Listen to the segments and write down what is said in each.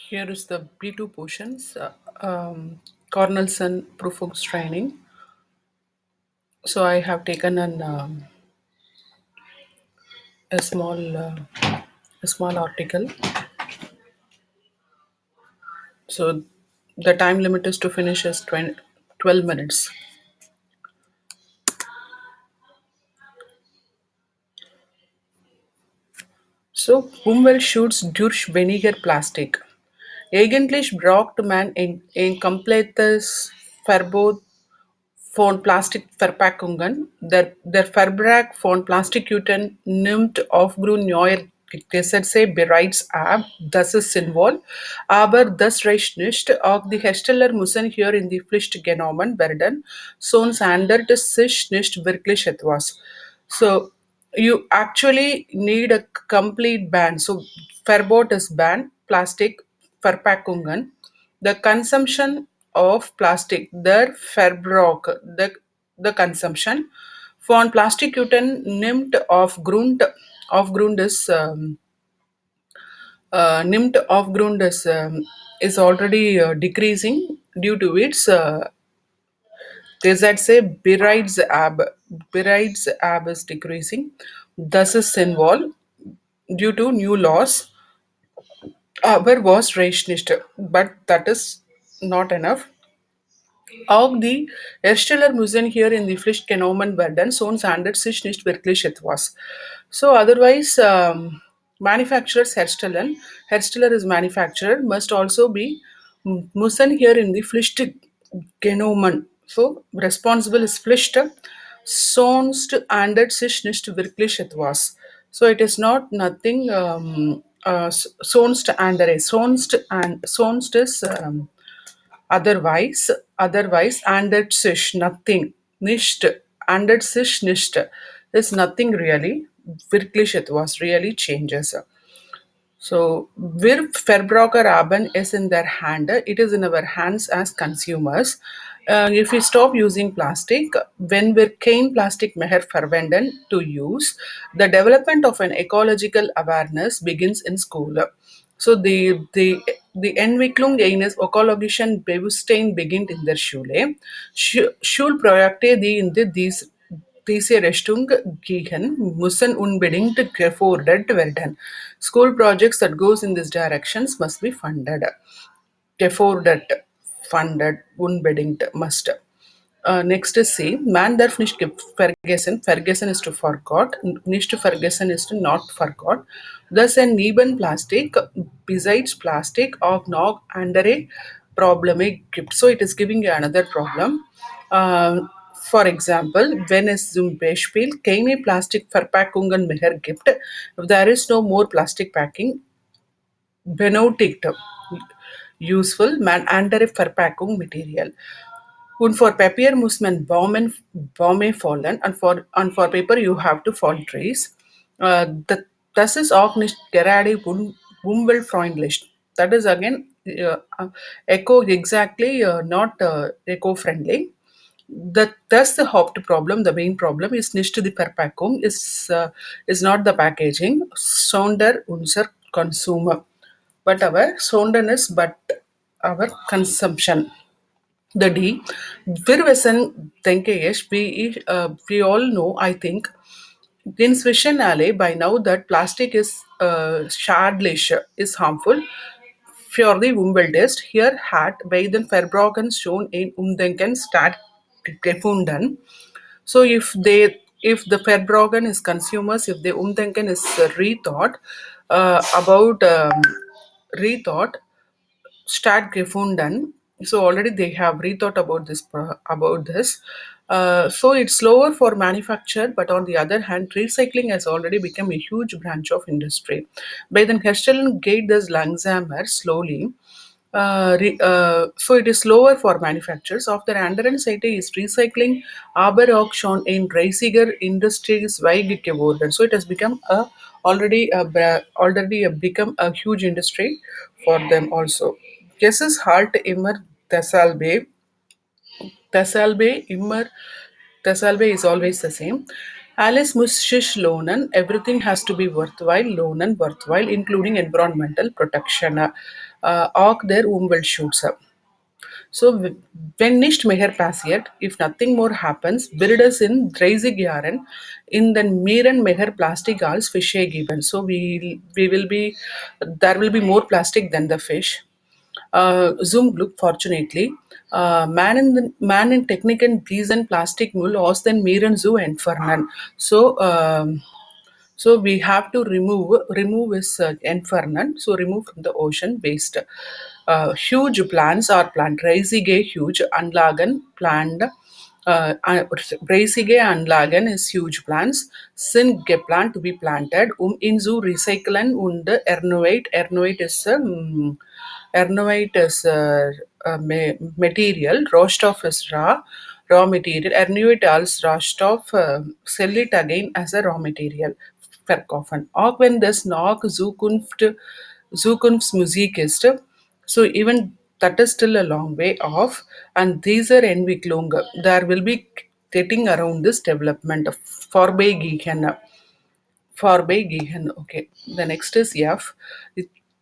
Here is the B2 portions, Cornelson proof of training. So I have taken a small article. So the time limit is to finish is 12 minutes. So Umweltschutz durch weniger Plastik. Eigentlich braucht man ein komplettes Verbot von Plastikverpackungen. Der Verbrauch von Plastiktüten nimmt aufgrund neuer Gesetze bereits ab, das ist sinnvoll, aber das reicht nicht. Auch die Hersteller müssen hier in die Pflicht genommen werden, sonst ändert es sich nicht wirklich etwas. So you actually need a complete ban. So Verbot is ban, Plastik Verpackungen. The consumption of plastic, der Verbrauch, the consumption von Plastiktüten nimmt is already decreasing due to its they say Berides ab is decreasing. Thus is involved due to new laws. Aber was raised, but that is not enough. Auch die Hersteller müssen hier in die Pflicht genommen werden, sonst handelt es sich nicht wirklich etwas. So otherwise, manufacturers Hersteller is manufacturer, must also be müssen hier in die Pflicht genommen. So responsible is Pflicht, sonst handelt es sich nicht wirklich etwas. So it is not nothing. Sonst andere, sonst is otherwise ändert sich nothing, nicht, ändert sich nicht, is nothing really, wirklich etwas really changes. So, wir Verbraucher haben es in their hand. It is in our hands as consumers. If we stop using plastic, wenn wir kein Plastik mehr verwenden to use, the development of an ecological awareness begins in school. So die Entwicklung eines ökologischen Bewusstseins beginnt in der Schule. Schulprojekte, die in diese Richtung gehen, müssen unbedingt gefordert werden. School projects that goes in these directions must be funded. Gefordert, funded, unbedingt, must. Next is C. Man darf nicht vergessen. Vergessen is to forgot. Nicht to vergessen is to not forgot. Thus, ein neben Plastik, besides plastic, auch noch andere Probleme gibt. So, it is giving you another problem. For example, wenn es zum Beispiel keine Plastikverpackungen mehr gibt, if there is no more plastic packing, benötigt useful man andere Verpackung Material. Und for papier muss man Bäume fallen und for paper you have to fall trees. Das ist auch nicht gerade umweltfreundlich. That is again eco exactly not eco-friendly. That's the Hauptproblem. The main problem is nicht die Verpackung, is not the packaging, sondern unser Consumer. But but our consumption. The D. Wir wissen, denke ich, we all know, I think, in alle by now that plastic is schadlich, is harmful für die Umwelt ist. Hier hat bei den Verbrauchern schon ein Umdenken stattgefunden. So if the Verbrauchern is consumers, if the Umdenken is rethought about rethought stattgefunden. So already they have rethought about this. So it's slower for manufacture, but on the other hand, recycling has already become a huge branch of industry. By then Herstellen geht das langsamer, slowly. So it is slower for manufacturers. Auf der anderen Seite ist Recycling aber auch schon in riesiger Industriezweig geworden. So it has become already become a huge industry for them also. Es ist halt immer dasselbe is always the same. Alice muss sich lohnen. Everything has to be worthwhile, including environmental protection. auch der Umweltschutz. So, wenn nicht mehr passiert, if nothing more happens, wird es in 30 Jahren in den Meeren mehr Plastik als Fische geben. So, we will be, there will be more plastic than the fish. Zum Glück, fortunately, man in Technik und diesen Plastik Müll aus den Meeren zu entfernen. So we have to remove is entfernen. So remove from the ocean waste. Huge plants are planned. Riesige huge Anlagen planned. Riesige Anlagen is huge plants sind geplant to be planted, in zu recyceln und erneuert. Erneuert is material. Rohstoff is raw material. Erneuert als Rohstoff, sell it again as a raw material verkaufen. Auch wenn das noch Zukunftsmusik ist, so even that is still a long way off. And these are Entwicklung. There will be getting around this development vorbeigegangen. Vorbeigegangen. Okay. The next is F.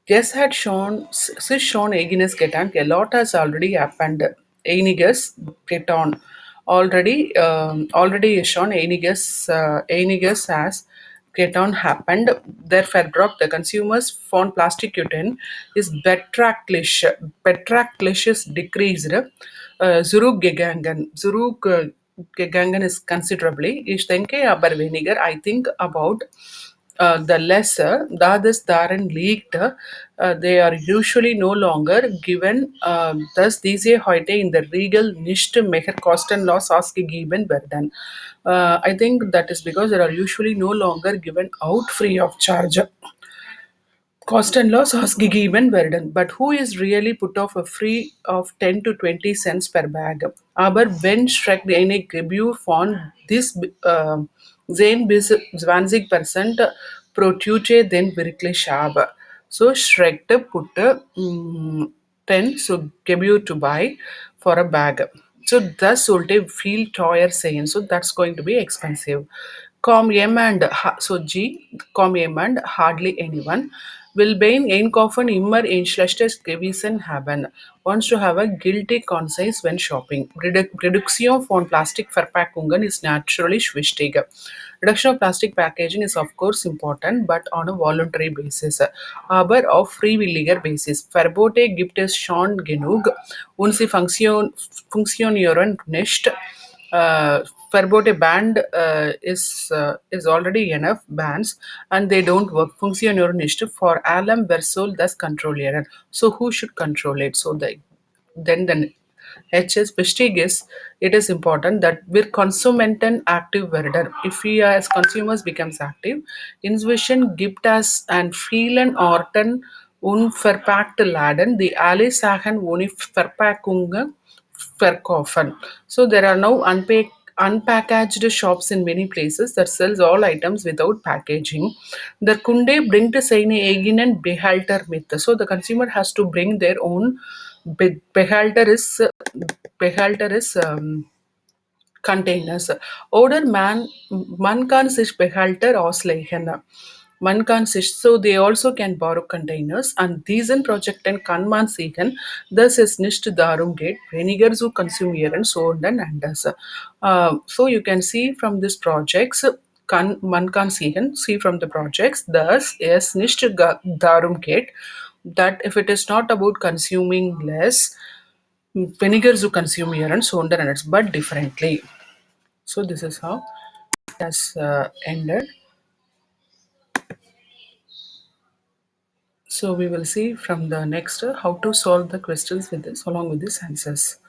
Yes had shown, sis shown eagerness get on. A lot has already happened. Einiges get on. Already is shown einiges has get on happened. Therefore, drop the consumers found plastic utensil is beträchtlich. Beträchtlich is decreased. Zurückgegangen is considerably. Ich denke aber weniger. I think about the lesser, that is darin liegt, they are usually no longer given, dass diese heute in der Regel nicht mehr kostenlos ausgegeben werden. I think that is because they are usually no longer given out free of charge. Cost and loss ausgegeben werden, but who is really put off a free of 10 to 20 cents per bag? Aber wenn schreckt eine Gebühr von this sehen bis 20% Protute den wirklich habe. So schreckte putte 10 so Gebühr to buy for a bag. So das sollte viel teuer sein. So that's going to be expensive. So G, kaum jemand, hardly anyone, will being einkaufen immer ein schlechtes Gewissen haben, wants to have a guilty conscience when shopping. Reduction von Plastikverpackungen is naturally wichtig. Reduction of plastic packaging is of course important, but on a voluntary basis. Aber auf freiwilliger Basis. Verbote gibt es schon genug und sie funktionieren nicht. Verbote banned is already enough bans and they don't work. Funktionieren nicht. For allem wer soll das kontrollieren? So who should control it? So then H is wichtig is it is important that wir Konsumenten aktiv werden. If we as consumers becomes active, inzwischen gibt es an vielen Orten unverpackte Läden, die alle Sachen ohne Verpackungen verkaufen. So there are now unpackaged shops in many places that sells all items without packaging. The Kunde bringt seine eigenen Behälter mit. So the consumer has to bring their own Behälter is containers. Oder man kann sich Behälter ausleihen. Man kann sich, so they also can borrow containers and diesen Projekten kann man sehen, dass es nicht darum geht, weniger zu konsumieren, sondern anders. So you can see from these projects, man kann sehen, see from the projects, dass es nicht darum geht, that if it is not about consuming less, weniger zu konsumieren, sondern it's but differently. So this is how it has ended. So we will see from the next how to solve the questions with this along with these answers.